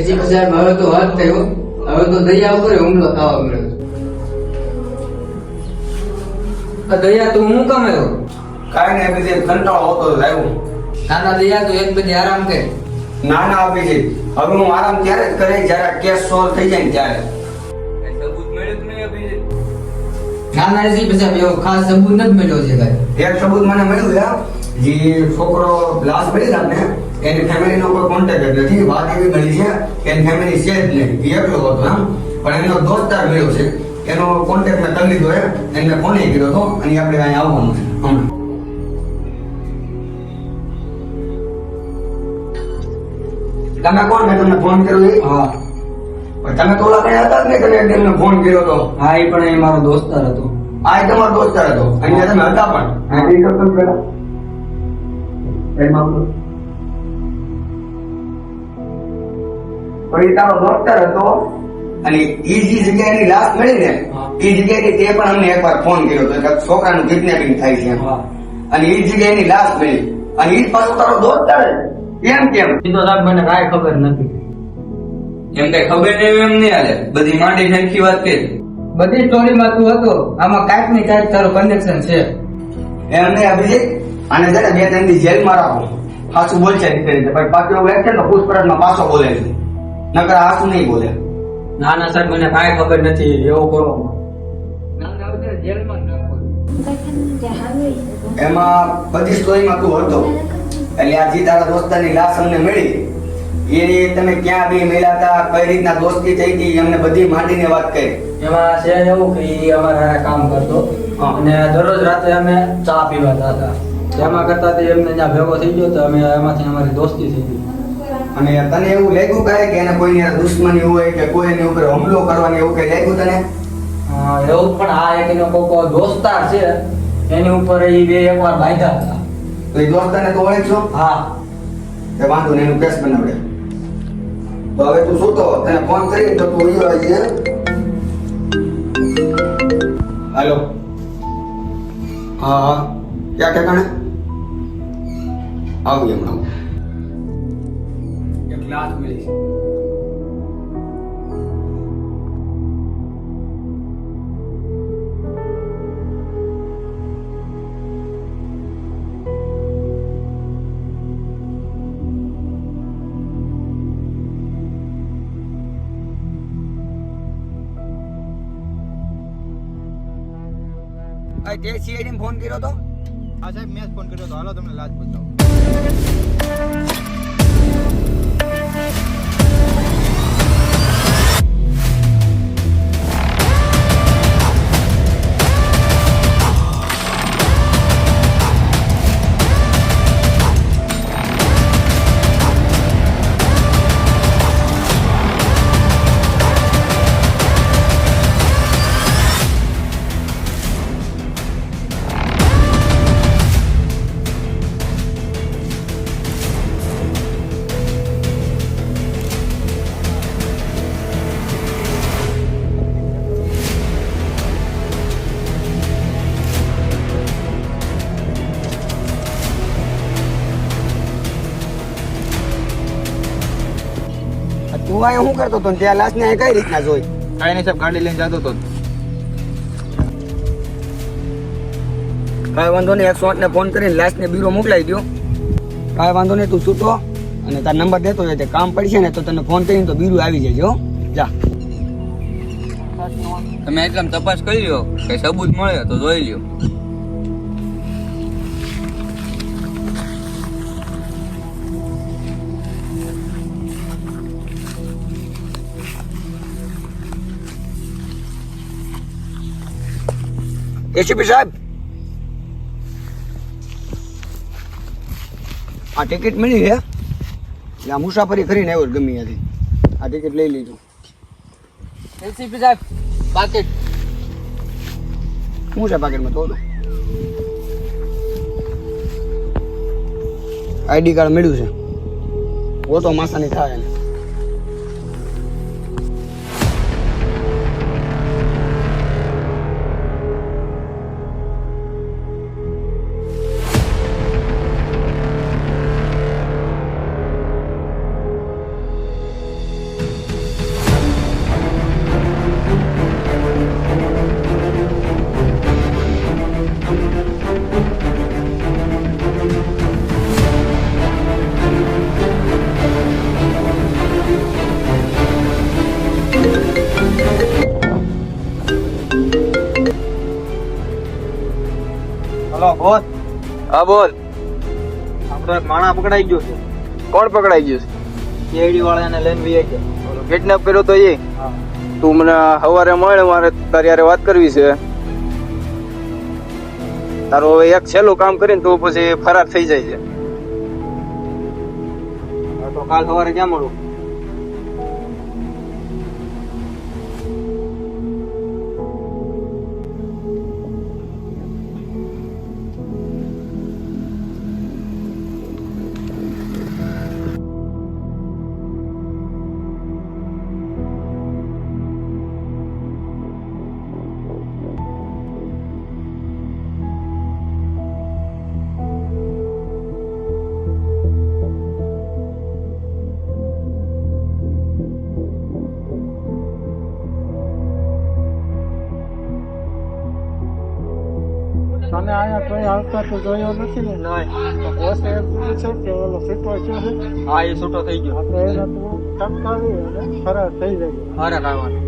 ACP સાહેબ હવે તો વાત થયો, હવે તો દયા ઉપર હુમલો થવા મળ્યો. દયા તું હું કામ આવ્યો? કાંઈ નહીં અભિજીત, કંટાળો આવતો હતો આવ્યો. નાના દયા તું એક બધી આરામ કર. ના ના અભિજીત, હવે હું આરામ ત્યારે જ કરે જ્યારે કેસ સોલ્વ થઈ જાય ને ત્યારે. સબૂત મળ્યું કે નહીં અભિજીત? નાના એસીપી સાહેબ એવો ખાસ સબૂત નથી મળ્યો છે કાંઈ. એક સબૂત મને મળ્યું છે, જે છોકરો લાશ મળી આપને એની ફેમિલીનો કોઈ કોન્ટેક્ટ જ નથી. વાત એવી મળી છે કે એની ફેમિલી છે જ નહીં, એ એકલો હતો એમ. પણ એનો દોસ્તાર મળ્યો છે, એનો કોન્ટેક્ટ મેં કરી લીધો એને ફોન કર્યો હતો અને આપણે અહીંયા આવવાનું છે હમણાં. તમે કોણ? મેં તમને ફોન કર્યો એ? હા પણ તમે તો ઓલા કઈ હતા જ નહીં, તમે એમને ફોન કર્યો હતો. હા, એ પણ એ મારો દોસ્તાર હતો. આ એ તમારો દોસ્તાર હતો, અહીંયા તમે હતા પણ. હા, એ કરતો પેલા એમાં પણ એ તારો દોસ્તાર હતો અને એ જે જગ્યાએની લાશ મળી ને એ જગ્યાએ તે પણ અમને એકવાર ફોન કર્યો હતો કે છોકરાનું કિડનેપિંગ થાય છે એમ. અને એ જગ્યાએની લાશ મળી અને એ પાછો તારો દોસ્તાર એમ કેમ? એ તો સાહેબ મને કાંઈ ખબર નથી. એમ કઈ ખબર નહીં એમ નહીં હાલે, બધી માંડી ઠેકી વાત કે બધી સ્ટોરીમાં તું હતો, આમાં કાંઈક ને કાંઈક તારું કનેક્શન છે. એમ નહીં અભિજીત, અને જરા 2-3 દી જેલમાં રાખો. સાચું બોલશે પછી પાછું એવું એક છે ને પૂછપરછમાં પાછો બોલે છે, નકર હાચું નહીં બોલે. ના ના સાહેબ મને કાંઈ ખબર નથી, એવું કરો. જેલમાં એમાં બધી સ્ટોરીમાં તું હતો એટલે આ જે તારા દોસ્તારની લાશ અમને મળી એની તમે ક્યાં બી મળ્યા હતા, કઈ રીતના દોસ્તી થઈ હતી, અમને બધી માંડીને વાત કરી. એમાં છે એવું કે ઈ અમારા હારે કામ કરતો અને દરરોજ રાતે અમે ચા પીવાતા હતા. એમાં કરતા તે એમને ત્યાં ભેગો થઈ ગયો તો અમે એમાંથી અમારી દોસ્તી થઈ ગઈ. અને તને એવું લાગ્યું કાંઈ કે એને કોઈની હારે દુશ્મની હોય કે કોઈની ઉપર હુમલો કરવાની એવું કઈ લાગ્યું તને? એવું પણ આ એક એનો કોઈક દોસ્તાર છે એની ઉપર એ બે એકવાર બાંધ્યા હતા. તો એ દોસ્તારને તો ઓળખશો? હા, તે વાંધો નહીં, એનું કેસ બનાવડે. તો હવે તું શું તો તને ફોન કરી તો તું ઈયો આવી છે. હાલો. હા ક્યાં ઠેકાણે? આવી હમણાં. એક લાશ મળી છે. તે સીઆઈડી ફોન કર્યો તો? હા સાહેબ, મેં જ ફોન કર્યો હતો. હાલો તમને લાજ બતાવો. તું અહીંયા શું કરતો હતો ને ત્યાં લાશ ને કઈ રીતના જોઈ? કાંઈ નહીં સાહેબ, ગાડી લઈને જતો હતો. કાંઈ વાંધો નહીં, 108 ને ફોન કરીને લાશ ને બીરો મોકલાવી દો. કાંઈ વાંધો નહીં, તું છૂટો અને તાર નંબર દેતો જાય, કામ પડશે ને તો તને ફોન કરીને તો બીરું આવી જાય. હો જા. તમે એટલામ તપાસ કરી લ્યો, કઈ સબૂત મળે તો જોઈ લ્યો. એસીપી સાહેબ, આ ટિકિટ મળી છે. આ મુસાફરી કરીને આવ્યો ગમે ત્યાંથી. આ ટિકિટ લઈ લીધું. એસીપી સાહેબ પાકીટ. શું છે પાકીટમાં? તો આઈડી કાર્ડ મળ્યું છે. ઓ તો માસાની થાય એને. હલો બોસ, હા બોલ. આપણો એક માણા પકડાઈ ગયો છે. કોણ પકડાઈ ગયું કેડી વાળાને લઈને વી ગયા. છે? કિડનેપ કર્યો તો એ? હા. તું મને સવારે મળે, મારે તારી હારે વાત કરવી છે. તારું હવે એક છેલ્લું કામ કરીને તું પછી ફરાર થઈ જાય છે. તો કાલ સવારે ક્યાં મળું? અને અહીંયા કોઈ આવતા તો જોયો નથી ને. બોસે એમ કીધું છે કે ઓલો સીટો છે ને, હા, એ છૂટો થઈ ગયો. આપણે એને તું ટપકાવી અને ફરાર થઈ જાય. અરે રાવણ.